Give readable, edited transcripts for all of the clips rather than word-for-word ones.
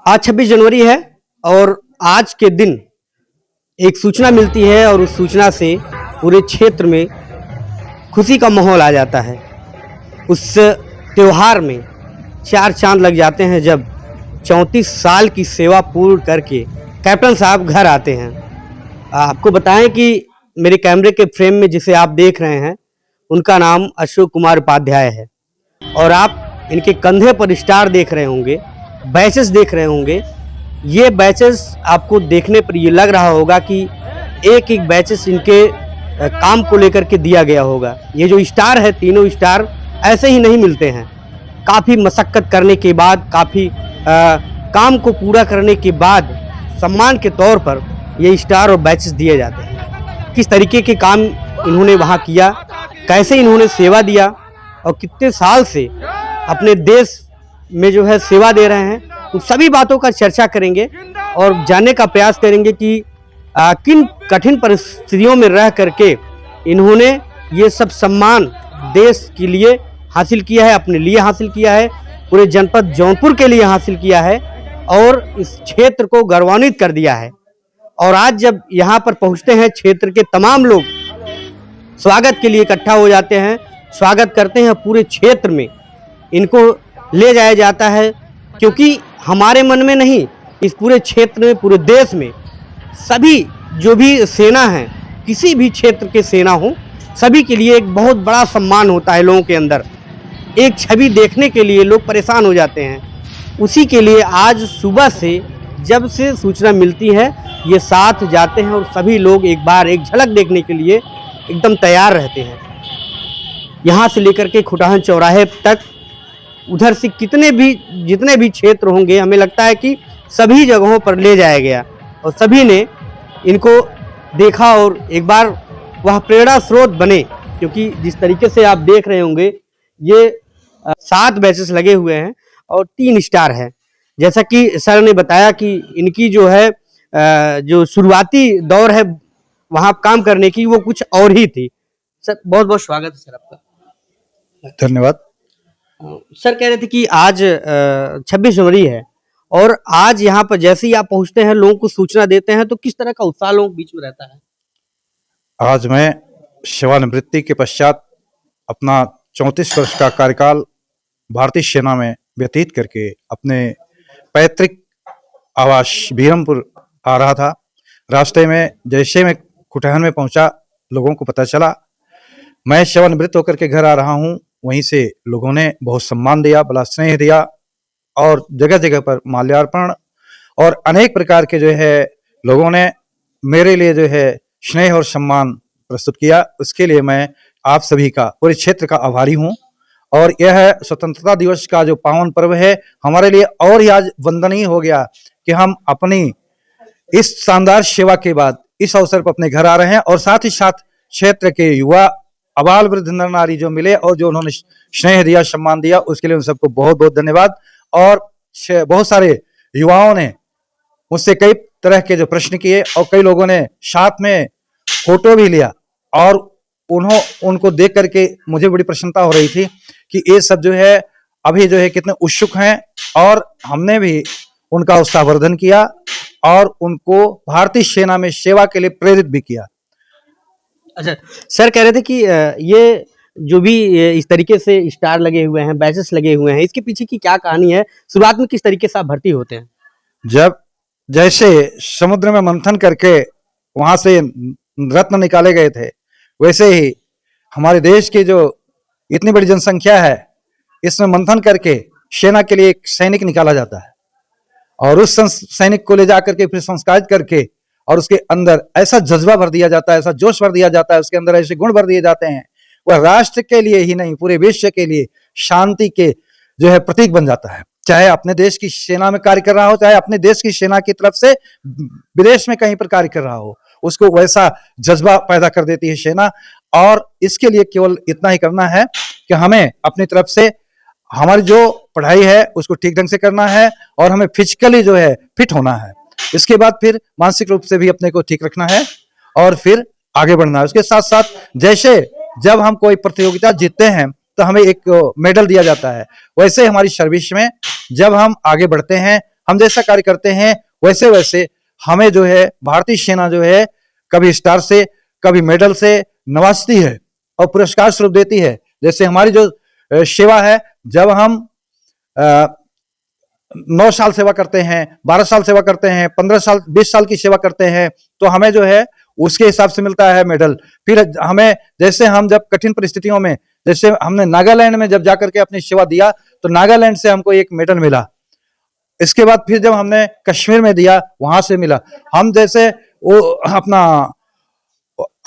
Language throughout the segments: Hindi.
आज 26 जनवरी है और आज के दिन एक सूचना मिलती है और उस सूचना से पूरे क्षेत्र में खुशी का माहौल आ जाता है। उस त्योहार में चार चांद लग जाते हैं जब 34 साल की सेवा पूर्ण करके कैप्टन साहब घर आते हैं। आपको बताएं कि मेरे कैमरे के फ्रेम में जिसे आप देख रहे हैं उनका नाम अशोक कुमार उपाध्याय है और आप इनके कंधे पर स्टार देख रहे होंगे, बैचेस देख रहे होंगे। ये बैचेस आपको देखने पर ये लग रहा होगा कि एक एक बैचेस इनके काम को लेकर के दिया गया होगा। ये जो स्टार है, तीनों स्टार ऐसे ही नहीं मिलते हैं। काफ़ी मशक्क़त करने के बाद, काफ़ी काम को पूरा करने के बाद सम्मान के तौर पर ये स्टार और बैचेस दिए जाते हैं। किस तरीके के काम इन्होंने वहाँ किया, कैसे इन्होंने सेवा दिया और कितने साल से अपने देश में जो है सेवा दे रहे हैं, उन सभी बातों का चर्चा करेंगे और जानने का प्रयास करेंगे कि किन कठिन परिस्थितियों में रह करके इन्होंने ये सब सम्मान देश के लिए हासिल किया है, अपने लिए हासिल किया है, पूरे जनपद जौनपुर के लिए हासिल किया है और इस क्षेत्र को गौरवान्वित कर दिया है। और आज जब यहाँ पर पहुँचते हैं, क्षेत्र के तमाम लोग स्वागत के लिए इकट्ठा हो जाते हैं, स्वागत करते हैं। पूरे क्षेत्र में इनको ले जाया जाता है क्योंकि हमारे मन में नहीं, इस पूरे क्षेत्र में, पूरे देश में सभी जो भी सेना है, किसी भी क्षेत्र के सेना हो, सभी के लिए एक बहुत बड़ा सम्मान होता है। लोगों के अंदर एक छवि देखने के लिए लोग परेशान हो जाते हैं। उसी के लिए आज सुबह से जब से सूचना मिलती है, ये साथ जाते हैं और सभी लोग एक बार एक झलक देखने के लिए एकदम तैयार रहते हैं। यहाँ से लेकर के खुटाहन चौराहे तक, उधर से जितने भी क्षेत्र होंगे, हमें लगता है कि सभी जगहों पर ले जाया गया और सभी ने इनको देखा और एक बार वह प्रेरणा स्रोत बने। क्योंकि जिस तरीके से आप देख रहे होंगे, ये 7 बैचेस लगे हुए हैं और 3 स्टार है। जैसा कि सर ने बताया कि इनकी जो है जो शुरुआती दौर है वहाँ काम करने की, वो कुछ और ही थी। सर बहुत बहुत स्वागत है सर आपका। धन्यवाद। सर कह रहे थे कि आज 26 जनवरी है और आज यहाँ पर जैसे ही आप पहुँचते हैं, लोगों को सूचना देते हैं, तो किस तरह का उत्साह लोगों के बीच में रहता है? आज मैं सेवानिवृत्ति के पश्चात अपना 34 वर्ष का कार्यकाल भारतीय सेना में व्यतीत करके अपने पैतृक आवास बीरमपुर आ रहा था। रास्ते में जैसे मैं कुटहन में पहुंचा, लोगों को पता चला मैं सेवानिवृत्त होकर के घर आ रहा हूं। वहीं से लोगों ने बहुत सम्मान दिया, बड़ा स्नेह दिया और जगह जगह पर माल्यार्पण और अनेक प्रकार के जो है लोगों ने मेरे लिए जो है स्नेह और सम्मान प्रस्तुत किया। उसके लिए मैं आप सभी का, पूरे क्षेत्र का आभारी हूं। और यह स्वतंत्रता दिवस का जो पावन पर्व है, हमारे लिए और ही आज वंदनीय हो गया कि हम अपनी इस शानदार सेवा के बाद इस अवसर पर अपने घर आ रहे हैं और साथ ही साथ क्षेत्र के युवा, अबाल वृद्ध नर नारी जो मिले और जो उन्होंने स्नेह दिया, सम्मान दिया, उसके लिए उन सबको बहुत बहुत धन्यवाद। और बहुत सारे युवाओं ने मुझसे कई तरह के जो प्रश्न किए और कई लोगों ने साथ में फोटो भी लिया और उनको देख करके मुझे बड़ी प्रसन्नता हो रही थी कि ये सब जो है अभी जो है कितने उत्सुक हैं। और हमने भी उनका उत्साहवर्धन किया और उनको भारतीय सेना में सेवा के लिए प्रेरित भी किया। अच्छा, सर कह रहे थे कि ये जो भी इस तरीके से स्टार लगे हुए हैं, बैचेस लगे हुए हैं, इसके पीछे की क्या कहानी है? शुरुआत में किस तरीके से आप भर्ती होते हैं? जब जैसे समुद्र में मंथन करके वहां से रत्न निकाले गए थे, वैसे ही हमारे देश की जो इतनी बड़ी जनसंख्या है, इसमें मंथन करके सेना के लिए एक सैनिक निकाला जाता है और उस सैनिक को ले जाकर के फिर संस्कारित करके और उसके अंदर ऐसा जज्बा भर दिया जाता है, ऐसा जोश भर दिया जाता है, उसके अंदर ऐसे गुण भर दिए जाते हैं, वह राष्ट्र के लिए ही नहीं, पूरे विश्व के लिए शांति के जो है प्रतीक बन जाता है। चाहे अपने देश की सेना में कार्य कर रहा हो, चाहे अपने देश की सेना की तरफ से विदेश में कहीं पर कार्य कर रहा हो, उसको वैसा जज्बा पैदा कर देती है सेना। और इसके लिए केवल इतना ही करना है कि हमें अपनी तरफ से हमारी जो पढ़ाई है उसको ठीक ढंग से करना है और हमें फिजिकली जो है फिट होना है। इसके बाद फिर मानसिक रूप से भी अपने को ठीक रखना है और फिर आगे बढ़ना है। उसके साथ साथ जैसे जब हम कोई प्रतियोगिता जीतते हैं तो हमें एक मेडल दिया जाता है, वैसे हमारी सर्विस में जब हम आगे बढ़ते हैं हम जैसा कार्य करते हैं वैसे वैसे हमें जो है भारतीय सेना जो है कभी स्टार से कभी मेडल से नवाजती है और पुरस्कार स्वरूप देती है। जैसे हमारी जो सेवा है, जब हम 9 साल सेवा करते हैं, 12 साल सेवा करते हैं, 15 साल 20 साल की सेवा करते हैं, तो हमें जो है उसके हिसाब से मिलता है मेडल। फिर हमें जैसे हम जब कठिन परिस्थितियों में, जैसे हमने नागालैंड में जब जाकर के अपनी सेवा दिया तो नागालैंड से हमको एक मेडल मिला। इसके बाद फिर जब हमने कश्मीर में दिया वहां से मिला। हम जैसे वो अपना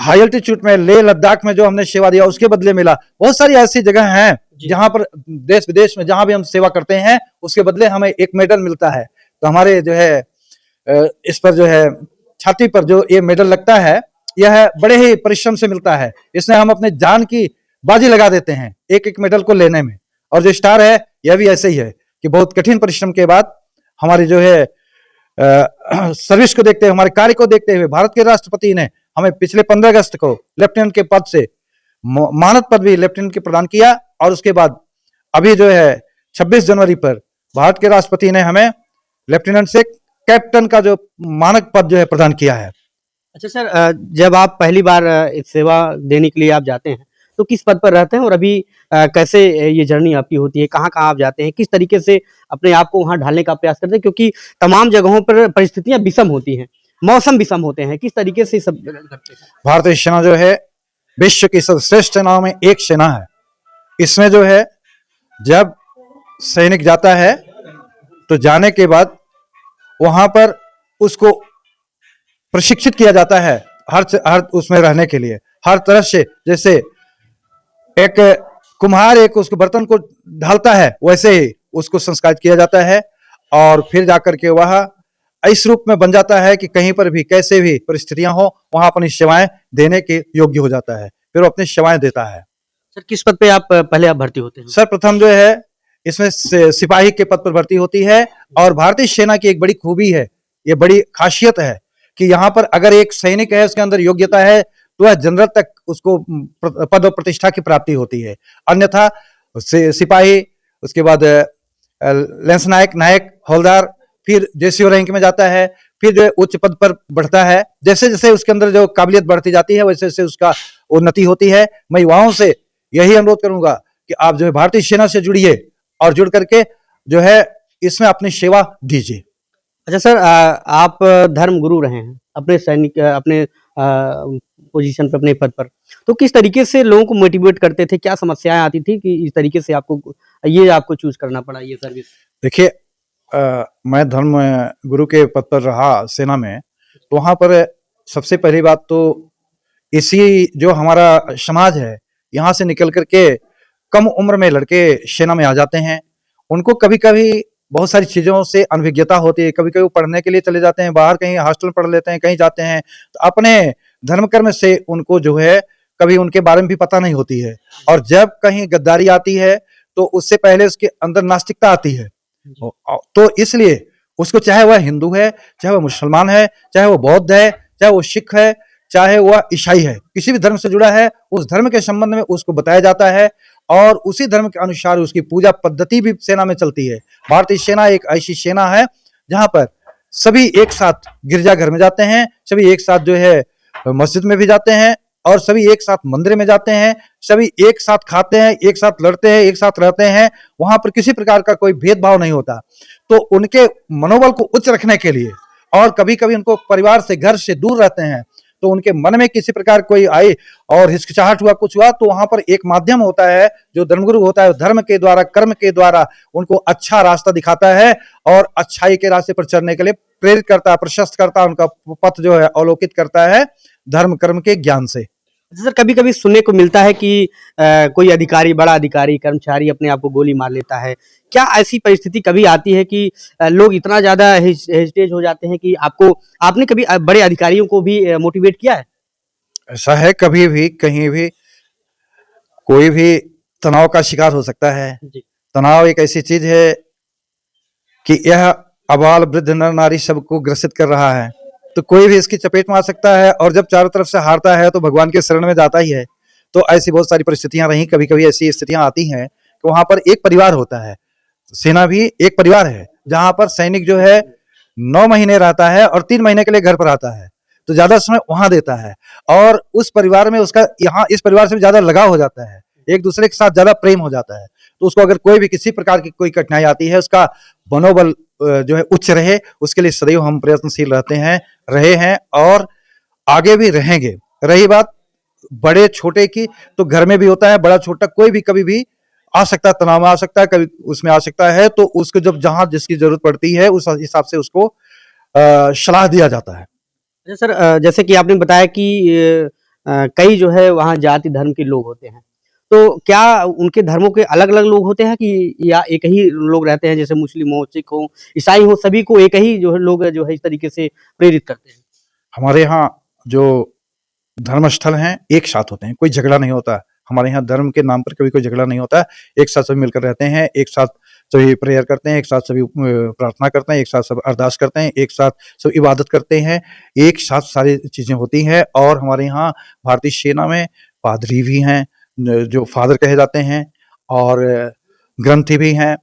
हाई अल्टीट्यूड में लेह लद्दाख में जो हमने सेवा दिया उसके बदले मिला। बहुत सारी ऐसी जगह हैं जहां पर देश विदेश में जहां भी हम सेवा करते हैं उसके बदले हमें एक मेडल मिलता है। तो हमारे जो है इस पर जो है छाती पर जो ये मेडल लगता है यह बड़े ही परिश्रम से मिलता है। इसमें हम अपने जान की बाजी लगा देते हैं एक एक मेडल को लेने में। और जो स्टार है यह भी ऐसे ही है कि बहुत कठिन परिश्रम के बाद हमारी जो है सर्विस को देखते हुए, हमारे कार्य को देखते हुए भारत के राष्ट्रपति ने हमें पिछले 15 अगस्त को लेफ्टिनेंट के पद से मानद पद भी लेफ्टिनेंट के प्रदान किया। और उसके बाद अभी जो है 26 जनवरी पर भारत के राष्ट्रपति ने हमें लेफ्टिनेंट से कैप्टन का जो मानक पद जो है प्रदान किया है। अच्छा सर, जब आप पहली बार इस सेवा देने के लिए आप जाते हैं तो किस पद पर रहते हैं और अभी कैसे ये जर्नी आपकी होती है, कहाँ कहाँ आप जाते हैं, किस तरीके से अपने आप को वहाँ ढालने का प्रयास करते हैं, क्योंकि तमाम जगहों पर परिस्थितियां विषम होती हैं, मौसम विषम होते हैं, किस तरीके से सब करते हैं? भारतीय सेना जो है विश्व की सर्वश्रेष्ठ सेनाओं में एक सेना है। इसमें जो है जब सैनिक जाता है तो जाने के बाद वहां पर उसको प्रशिक्षित किया जाता है हर उसमें रहने के लिए हर तरह से। जैसे एक कुम्हार एक उसको बर्तन को ढालता है वैसे ही उसको संस्कारित किया जाता है और फिर जाकर के वह इस रूप में बन जाता है कि कहीं पर भी कैसे भी परिस्थितियां हो वहां अपनी सेवाएं देने के योग्य हो जाता है, फिर वो अपनी सेवाएं देता है। सर किस पद पे आप पहले आप भर्ती होते हैं? सर प्रथम जो है इसमें सिपाही के पद पर भर्ती होती है। और भारतीय सेना की एक बड़ी खूबी है, ये बड़ी खासियत है कि यहाँ पर अगर एक सैनिक है उसके अंदर योग्यता है तो वह जनरल तक उसको पद और प्रतिष्ठा की प्राप्ति होती है। अन्यथा सिपाही, उसके बाद लेंस नायक, नायक, हवलदार, फिर जेसीओ रैंक में जाता है, फिर जो उच्च पद पर बढ़ता है। जैसे जैसे उसके अंदर जो काबिलियत बढ़ती जाती है वैसे वैसे उसका उन्नति होती है। मैं युवाओं से यही अनुरोध करूंगा कि आप जो है भारतीय सेना से जुड़िए और जुड़ करके जो है इसमें अपनी सेवा दीजिए। अच्छा सर, आप धर्म गुरु रहे हैं अपने सैनिक अपने पोजीशन पर, अपने पद पर, तो किस तरीके से लोगों को मोटिवेट करते थे, क्या समस्याएं आती थी कि इस तरीके से आपको चूज करना पड़ा ये सर्विस? देखिए, मैं धर्म गुरु के पद पर रहा सेना में, तो वहां पर सबसे पहली बात तो इसी जो हमारा समाज है यहाँ से निकल करके कम उम्र में लड़के सेना में आ जाते हैं। उनको कभी कभी बहुत सारी चीजों से अनभिज्ञता होती है, कभी कभी वो पढ़ने के लिए चले जाते हैं बाहर, कहीं हॉस्टल पढ़ लेते हैं, कहीं जाते हैं, तो अपने धर्म कर्म से उनको जो है कभी उनके बारे में भी पता नहीं होती है। और जब कहीं गद्दारी आती है तो उससे पहले उसके अंदर नास्तिकता आती है। तो इसलिए उसको, चाहे वह हिंदू है, चाहे वह मुसलमान है, चाहे वो बौद्ध है, चाहे वो सिख है, चाहे वह ईसाई है, किसी भी धर्म से जुड़ा है, उस धर्म के संबंध में उसको बताया जाता है और उसी धर्म के अनुसार उसकी पूजा पद्धति भी सेना में चलती है। भारतीय सेना एक ऐसी सेना है जहां पर सभी एक साथ गिरजाघर में जाते हैं, सभी एक साथ जो है मस्जिद में भी जाते हैं और सभी एक साथ मंदिर में जाते हैं, सभी एक साथ खाते हैं, एक साथ लड़ते हैं, एक साथ रहते हैं। वहां पर किसी प्रकार का कोई भेदभाव नहीं होता। तो उनके मनोबल को उच्च रखने के लिए, और कभी कभी उनको परिवार से, घर से दूर रहते हैं, तो उनके मन में किसी प्रकार कोई आई और हिचकिचाहट हुआ, कुछ हुआ, तो वहां पर एक माध्यम होता है जो धर्मगुरु होता है, धर्म के द्वारा, कर्म के द्वारा उनको अच्छा रास्ता दिखाता है और अच्छाई के रास्ते पर चलने के लिए प्रेरित करता है, प्रशस्त करता है, उनका पथ जो है अवलोकित करता है धर्म कर्म के ज्ञान से। सर कभी कभी सुनने को मिलता है कि कोई अधिकारी, बड़ा अधिकारी, कर्मचारी अपने आप को गोली मार लेता है। क्या ऐसी परिस्थिति कभी आती है कि लोग इतना ज्यादा हेजिटेट हो जाते हैं कि आपने कभी बड़े अधिकारियों को भी मोटिवेट किया है? ऐसा है, कभी भी कहीं भी कोई भी तनाव का शिकार हो सकता है। तनाव एक ऐसी चीज है कि यह अबाल वृद्ध नर नारी सबको ग्रसित कर रहा है, तो कोई भी इसकी चपेट में आ सकता है। और जब चारों तरफ से हारता है तो भगवान के शरण में जाता ही है। तो ऐसी बहुत सारी परिस्थितियां रही, कभी कभी ऐसी स्थितियां आती हैं कि वहां पर एक परिवार होता है, सेना भी एक परिवार है, जहां पर सैनिक जो है 9 महीने रहता है और 3 महीने के लिए घर पर आता है, तो ज्यादा समय वहां देता है और उस परिवार में उसका यहाँ इस परिवार से भी ज्यादा लगाव हो जाता है, एक दूसरे के साथ ज्यादा प्रेम हो जाता है। तो उसको अगर कोई भी किसी प्रकार की कोई कठिनाई आती है, उसका मनोबल जो है उच्च रहे, उसके लिए सदैव हम प्रयत्नशील रहते हैं, रहे हैं और आगे भी रहेंगे। रही बात बड़े छोटे की, तो घर में भी होता है, बड़ा छोटा कोई भी कभी भी आ सकता है, तनाव में आ सकता है, कभी उसमें आ सकता है, तो उसको जब जहां जिसकी जरूरत पड़ती है उस हिसाब से उसको सलाह दिया जाता है। अच्छा सर, जैसे कि आपने बताया कि कई जो है वहाँ जाति धर्म के लोग होते हैं, तो क्या उनके धर्मों के अलग-अलग लोग होते हैं कि या एक ही लोग रहते हैं, जैसे मुस्लिम हो, सिख हो, ईसाई हो, सभी को एक ही जो है लोग जो है इस तरीके से प्रेरित करते हैं? हमारे यहाँ जो धर्मस्थल हैं एक साथ होते हैं, कोई झगड़ा नहीं होता। हमारे यहाँ धर्म के नाम पर कभी कोई झगड़ा नहीं होता है, एक साथ सभी मिलकर रहते हैं, एक साथ सभी प्रेयर करते हैं, एक साथ सभी प्रार्थना करते हैं, एक साथ सब अरदास करते हैं, एक साथ सब इबादत करते हैं, एक साथ सारी चीज़ें होती हैं। और हमारे यहाँ भारतीय सेना में पादरी भी हैं, जो फादर कहे जाते हैं, और ग्रंथी भी हैं,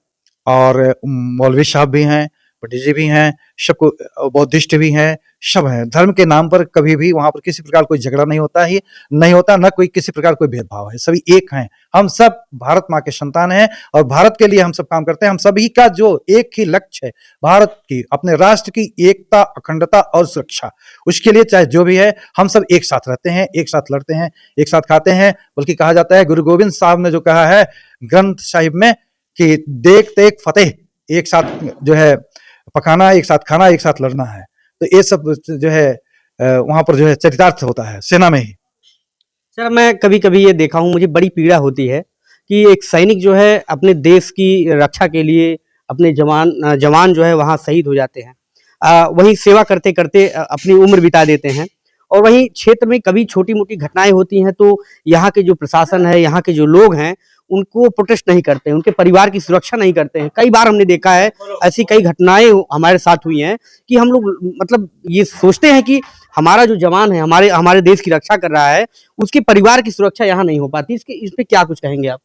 और मौलवी साहब भी हैं, पंडित जी भी हैं, सबको बौद्धिस्ट भी हैं, सब हैं। धर्म के नाम पर कभी भी वहाँ पर किसी प्रकार कोई झगड़ा नहीं होता है, नहीं होता, ना कोई किसी प्रकार कोई भेदभाव है, सभी एक हैं। हम सब भारत माँ के संतान हैं और भारत के लिए हम सब काम करते हैं। हम सभी का जो एक ही लक्ष्य है, भारत की, अपने राष्ट्र की एकता, अखंडता और सुरक्षा, उसके लिए चाहे जो भी है, हम सब एक साथ रहते हैं, एक साथ लड़ते हैं, एक साथ खाते हैं। बल्कि कहा जाता है, गुरु गोविंद साहब ने जो कहा है ग्रंथ साहिब में कि देख तेख फतेह, एक साथ जो है पकाना, एक साथ खाना, एक साथ लड़ना है। तो ये सब जो है वहां पर जो है चरितार्थ होता है सेना में ही। सर, मैं कभी-कभी ये देखा हूँ, मुझे बड़ी पीड़ा होती है कि एक सैनिक जो है अपने देश की रक्षा के लिए अपने जवान जो है वहाँ शहीद हो जाते हैं। वहीं सेवा करते-करते अपनी उम्र बिता देते हैं और वहीं क्षेत्र में कभी छोटी-मोटी घटनाएँ होती हैं तो यहाँ के जो प्रशासन है, यहाँ के जो लोग हैं, उनको प्रोटेस्ट नहीं करते हैं, उनके परिवार की सुरक्षा नहीं करते हैं। कई बार हमने देखा है, ऐसी कई घटनाएँ हमारे साथ हुई हैं कि हम लोग मतलब ये सोचते हैं कि हमारा जो जवान है, हमारे हमारे देश की रक्षा कर रहा है, उसके परिवार की सुरक्षा यहाँ नहीं हो पाती। इस पे क्या कुछ कहेंगे आप?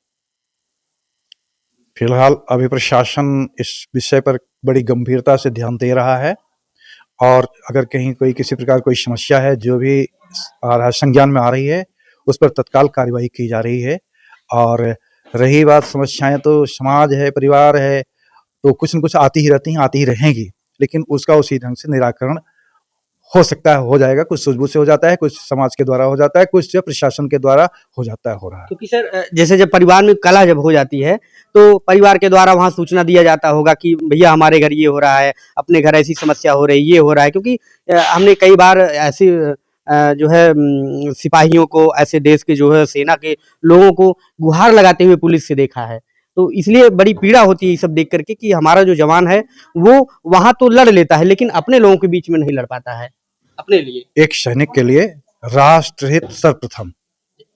फिलहाल अभी प्रशासन इस विषय पर बड़ी गंभीरता से ध्यान दे रहा है और अगर कहीं कोई किसी प्रकार कोई समस्या है जो भी संज्ञान में आ रही है, उस पर तत्काल कार्यवाही की जा रही है। और रही बात समस्याएं, तो समाज है, परिवार है, तो कुछ न कुछ आती ही रहती हैं, आती ही रहेंगी, लेकिन उसका उसी ढंग से निराकरण हो सकता है, हो जाएगा। कुछ सूझबूझ से हो जाता है, कुछ समाज के द्वारा हो जाता है, कुछ जो प्रशासन के द्वारा हो जाता है, हो रहा है। क्योंकि सर जैसे जब परिवार में कलह जब हो जाती है, तो परिवार के द्वारा वहाँ सूचना दिया जाता होगा कि भैया हमारे घर ये हो रहा है, अपने घर ऐसी समस्या हो रही है, ये हो रहा है। क्योंकि हमने कई बार ऐसी जो है सिपाहियों को, ऐसे देश के जो है सेना के लोगों को गुहार लगाते हुए पुलिस से देखा है। तो इसलिए बड़ी पीड़ा होती है ये सब देख कर के कि हमारा जो जवान है, वो वहाँ तो लड़ लेता है, लेकिन अपने लोगों के बीच में नहीं लड़ पाता है, अपने लिए। एक सैनिक के लिए राष्ट्रहित सर्वप्रथम,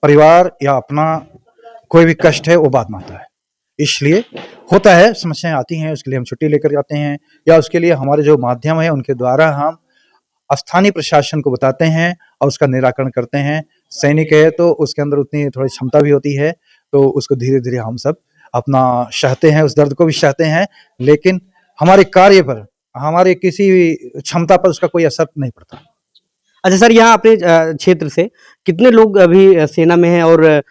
परिवार या अपना कोई भी कष्ट है वो बाद में आता है। इसलिए होता है, समस्याएं आती हैं, उसके लिए हम छुट्टी लेकर जाते हैं, या उसके लिए हमारे जो माध्यम है उनके द्वारा हम स्थानीय प्रशासन को बताते हैं और उसका निराकरण करते हैं। सैनिक है तो उसके अंदर उतनी थोड़ी क्षमता भी होती है, तो उसको धीरे धीरे हम सब अपना सहते हैं, उस दर्द को भी सहते हैं, लेकिन हमारे कार्य पर, हमारे किसी क्षमता पर उसका कोई असर नहीं पड़ता। अच्छा सर, यहाँ अपने क्षेत्र से कितने लोग अभी सेना में हैं और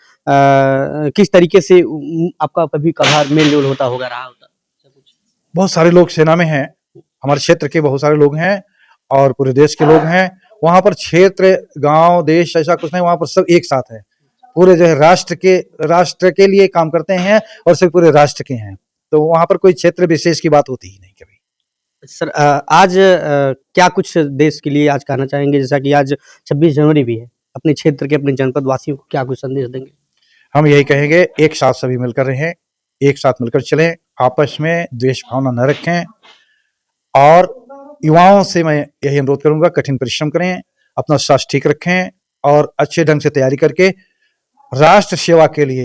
किस तरीके से आपका कभी कभार मेल-जोल होता होगा, रहा होगा? ऐसा कुछ? बहुत सारे लोग सेना में हैं, हमारे क्षेत्र के बहुत सारे लोग हैं और पूरे देश के लोग हैं। वहाँ पर क्षेत्र, गाँव, देश ऐसा कुछ नहीं, वहाँ पर सब एक साथ है। पूरे जो है राष्ट्र के लिए काम करते हैं और सभी पूरे राष्ट्र के हैं। तो वहाँ पर कोई क्षेत्र विशेष की बात होती ही नहीं कभी। सर आज क्या कुछ देश के लिए आज कहना चाहेंगे? जैसा कि आज 26 जनवरी भी है, अपने क्षेत्र के, अपने जनपद वासियों को क्या कुछ संदेश देंगे? हम यही कहेंगे, एक साथ सभी मिलकर रहें, एक साथ मिलकर चलें, आपस में द्वेष भावना न रखें और युवाओं से मैं यही अनुरोध करूंगा, कठिन परिश्रम करें, अपना स्वास्थ्य ठीक रखें और अच्छे ढंग से तैयारी करके राष्ट्र सेवा के लिए,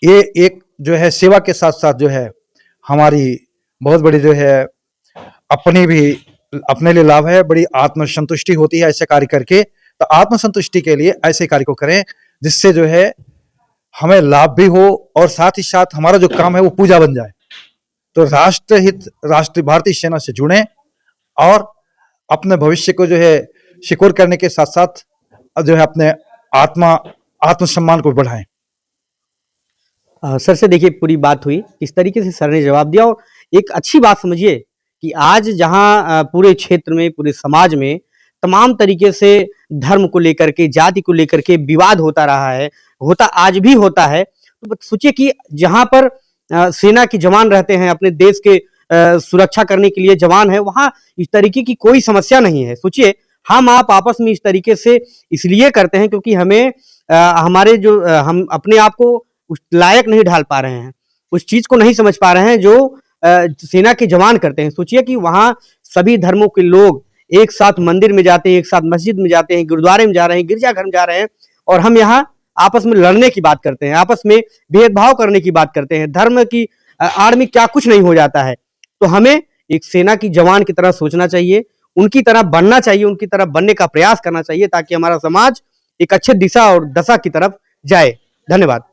ये एक जो है सेवा के साथ साथ जो है हमारी बहुत बड़ी जो है अपनी भी, अपने लिए लाभ है, बड़ी आत्मसंतुष्टि होती है ऐसे कार्य करके। तो आत्मसंतुष्टि के लिए ऐसे कार्य को करें जिससे जो है हमें लाभ भी हो और साथ ही साथ हमारा जो काम है वो पूजा बन जाए। तो राष्ट्रहित राष्ट्रीय भारतीय सेना से जुड़ें और अपने भविष्य को जो है सिक्योर करने के साथ साथ जो है अपने आत्मसम्मान को बढ़ाएं। सर से देखिए पूरी बात हुई, किस तरीके से सर ने जवाब दिया। और एक अच्छी बात समझिए कि आज जहां पूरे क्षेत्र में, पूरे समाज में तमाम तरीके से धर्म को लेकर के, जाति को लेकर के विवाद होता रहा है, होता आज भी होता है। तो सोचिए कि जहां पर सेना के जवान रहते हैं, अपने देश के सुरक्षा करने के लिए जवान है, वहां इस तरीके की कोई समस्या नहीं है। सोचिए हम आप आपस में इस तरीके से इसलिए करते हैं क्योंकि हमें हमारे जो हम अपने आप को उस लायक नहीं ढाल पा रहे हैं, उस चीज को नहीं समझ पा रहे हैं जो सेना के जवान करते हैं। सोचिए कि वहां सभी धर्मों के लोग एक साथ मंदिर में जाते हैं, एक साथ मस्जिद में जाते हैं, गुरुद्वारे में जा रहे हैं, गिरजाघर में जा रहे हैं, और हम यहाँ आपस में लड़ने की बात करते हैं, आपस में भेदभाव करने की बात करते हैं। धर्म की आड़ में क्या कुछ नहीं हो जाता है। तो हमें एक सेना की जवान की तरह सोचना चाहिए, उनकी तरह बनना चाहिए, उनकी तरह बनने का प्रयास करना चाहिए, ताकि हमारा समाज एक अच्छे दिशा और दशा की तरफ जाए। धन्यवाद।